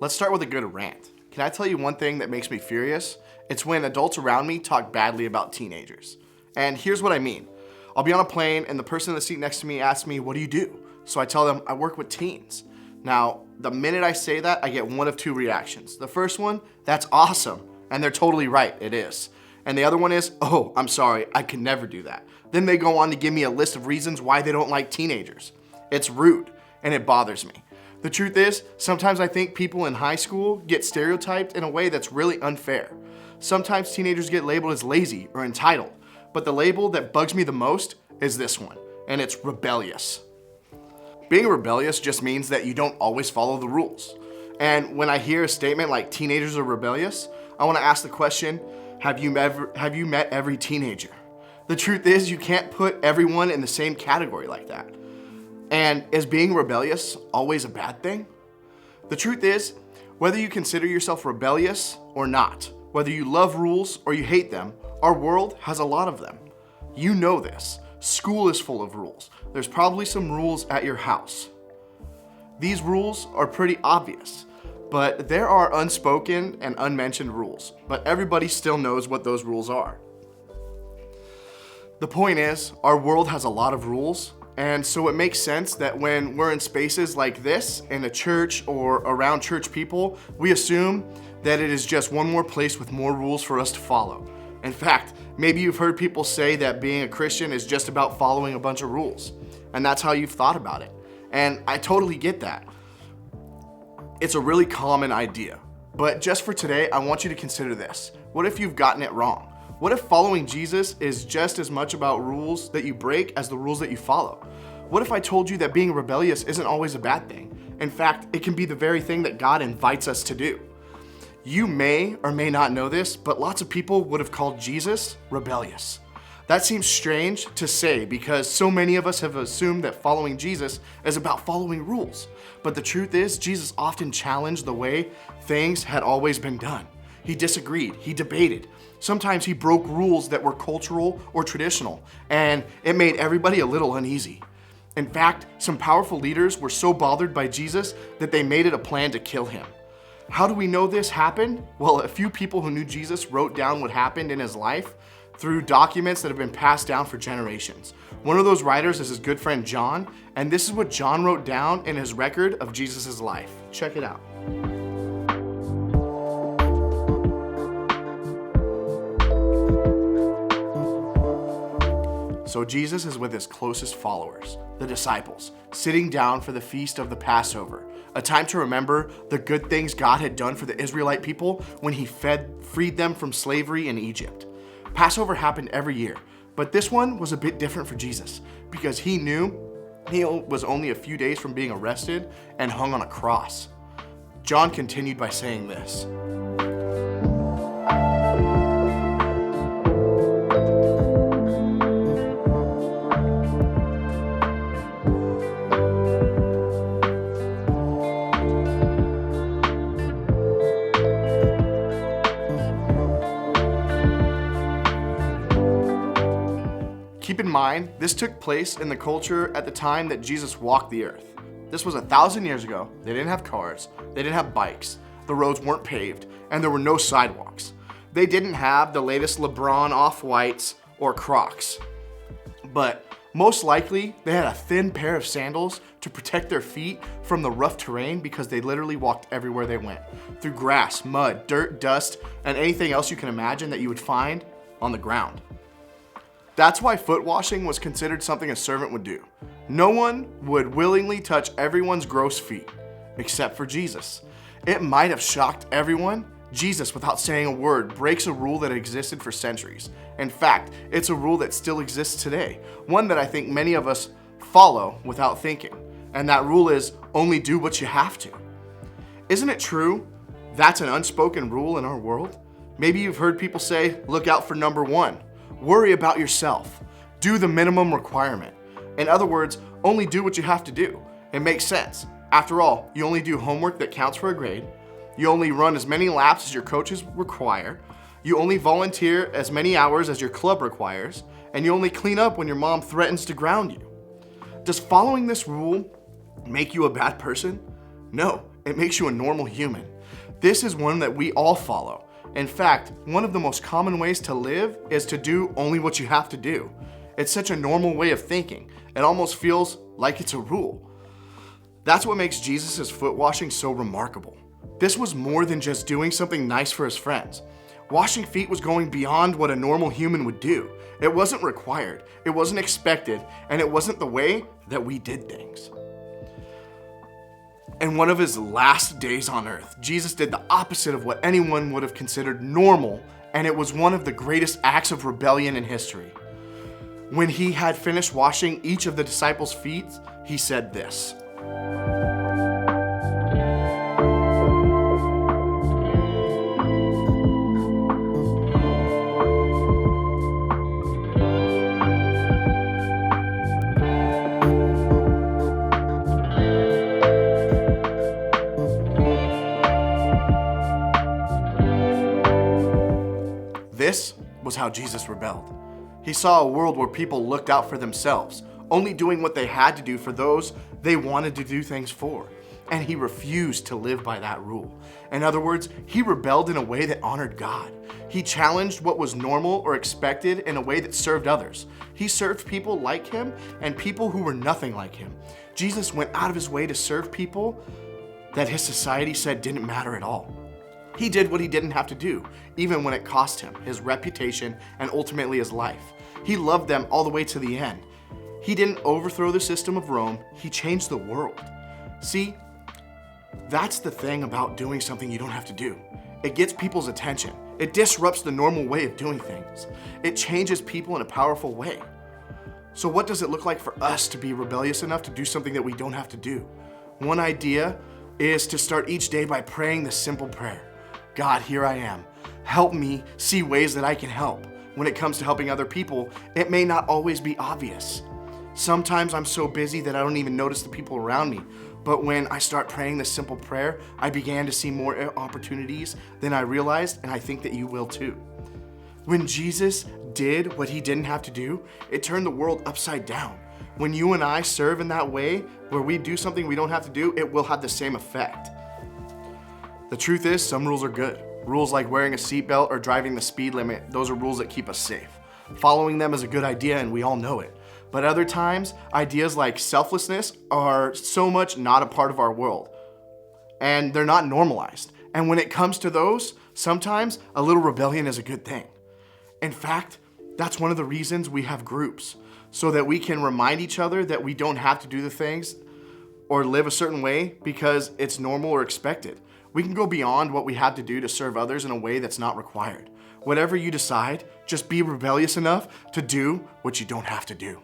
Let's start with a good rant. Can I tell you one thing that makes me furious? It's when adults around me talk badly about teenagers. And here's what I mean. I'll be on a plane and the person in the seat next to me asks me, "What do you do?" So I tell them, "I work with teens." Now, the minute I say that, I get one of two reactions. The first one, "That's awesome." And they're totally right, it is. And the other one is, "Oh, I'm sorry, I could never do that." Then they go on to give me a list of reasons why they don't like teenagers. It's rude, and it bothers me. The truth is, sometimes I think people in high school get stereotyped in a way that's really unfair. Sometimes teenagers get labeled as lazy or entitled, but the label that bugs me the most is this one, and it's rebellious. Being rebellious just means that you don't always follow the rules. And when I hear a statement like teenagers are rebellious, I want to ask the question, have you met every teenager? The truth is, you can't put everyone in the same category like that. And is being rebellious always a bad thing? The truth is, whether you consider yourself rebellious or not, whether you love rules or you hate them, our world has a lot of them. You know this. School is full of rules. There's probably some rules at your house. These rules are pretty obvious, but there are unspoken and unmentioned rules, but everybody still knows what those rules are. The point is, our world has a lot of rules, and so it makes sense that when we're in spaces like this, in a church or around church people, we assume that it is just one more place with more rules for us to follow. In fact, maybe you've heard people say that being a Christian is just about following a bunch of rules, and that's how you've thought about it. And I totally get that. It's a really common idea. But just for today, I want you to consider this. What if you've gotten it wrong? What if following Jesus is just as much about rules that you break as the rules that you follow? What if I told you that being rebellious isn't always a bad thing? In fact, it can be the very thing that God invites us to do. You may or may not know this, but lots of people would have called Jesus rebellious. That seems strange to say because so many of us have assumed that following Jesus is about following rules. But the truth is, Jesus often challenged the way things had always been done. He disagreed, he debated. Sometimes he broke rules that were cultural or traditional, and it made everybody a little uneasy. In fact, some powerful leaders were so bothered by Jesus that they made it a plan to kill him. How do we know this happened? Well, a few people who knew Jesus wrote down what happened in his life through documents that have been passed down for generations. One of those writers is his good friend John, and this is what John wrote down in his record of Jesus' life. Check it out. So Jesus is with his closest followers, the disciples, sitting down for the feast of the Passover, a time to remember the good things God had done for the Israelite people when he freed them from slavery in Egypt. Passover happened every year, but this one was a bit different for Jesus because he knew he was only a few days from being arrested and hung on a cross. John continued by saying this. Keep in mind, this took place in the culture at the time that Jesus walked the earth. This was 1,000 years ago. They didn't have cars, they didn't have bikes, the roads weren't paved, and there were no sidewalks. They didn't have the latest LeBron Off-Whites or Crocs. But most likely, they had a thin pair of sandals to protect their feet from the rough terrain because they literally walked everywhere they went, through grass, mud, dirt, dust, and anything else you can imagine that you would find on the ground. That's why foot washing was considered something a servant would do. No one would willingly touch everyone's gross feet, except for Jesus. It might have shocked everyone. Jesus, without saying a word, breaks a rule that existed for centuries. In fact, it's a rule that still exists today, one that I think many of us follow without thinking. And that rule is only do what you have to. Isn't it true? That's an unspoken rule in our world. Maybe you've heard people say, look out for number one. Worry about yourself. Do the minimum requirement. In other words, only do what you have to do. It makes sense. After all, you only do homework that counts for a grade. You only run as many laps as your coaches require. You only volunteer as many hours as your club requires. And you only clean up when your mom threatens to ground you. Does following this rule make you a bad person? No, it makes you a normal human. This is one that we all follow. In fact, one of the most common ways to live is to do only what you have to do. It's such a normal way of thinking. It almost feels like it's a rule. That's what makes Jesus' foot washing so remarkable. This was more than just doing something nice for his friends. Washing feet was going beyond what a normal human would do. It wasn't required, it wasn't expected, and it wasn't the way that we did things. In one of his last days on earth, Jesus did the opposite of what anyone would have considered normal, and it was one of the greatest acts of rebellion in history. When he had finished washing each of the disciples' feet, he said this. This was how Jesus rebelled. He saw a world where people looked out for themselves, only doing what they had to do for those they wanted to do things for. And he refused to live by that rule. In other words, he rebelled in a way that honored God. He challenged what was normal or expected in a way that served others. He served people like him and people who were nothing like him. Jesus went out of his way to serve people that his society said didn't matter at all. He did what he didn't have to do, even when it cost him his reputation and ultimately his life. He loved them all the way to the end. He didn't overthrow the system of Rome, he changed the world. See, that's the thing about doing something you don't have to do. It gets people's attention. It disrupts the normal way of doing things. It changes people in a powerful way. So what does it look like for us to be rebellious enough to do something that we don't have to do? One idea is to start each day by praying the simple prayer. God, here I am. Help me see ways that I can help. When it comes to helping other people, it may not always be obvious. Sometimes I'm so busy that I don't even notice the people around me. But when I start praying this simple prayer, I began to see more opportunities than I realized, and I think that you will too. When Jesus did what he didn't have to do, it turned the world upside down. When you and I serve in that way, where we do something we don't have to do, it will have the same effect. The truth is, some rules are good. Rules like wearing a seatbelt or driving the speed limit, those are rules that keep us safe. Following them is a good idea and we all know it. But other times, ideas like selflessness are so much not a part of our world. And they're not normalized. And when it comes to those, sometimes a little rebellion is a good thing. In fact, that's one of the reasons we have groups, so that we can remind each other that we don't have to do the things or live a certain way because it's normal or expected. We can go beyond what we have to do to serve others in a way that's not required. Whatever you decide, just be rebellious enough to do what you don't have to do.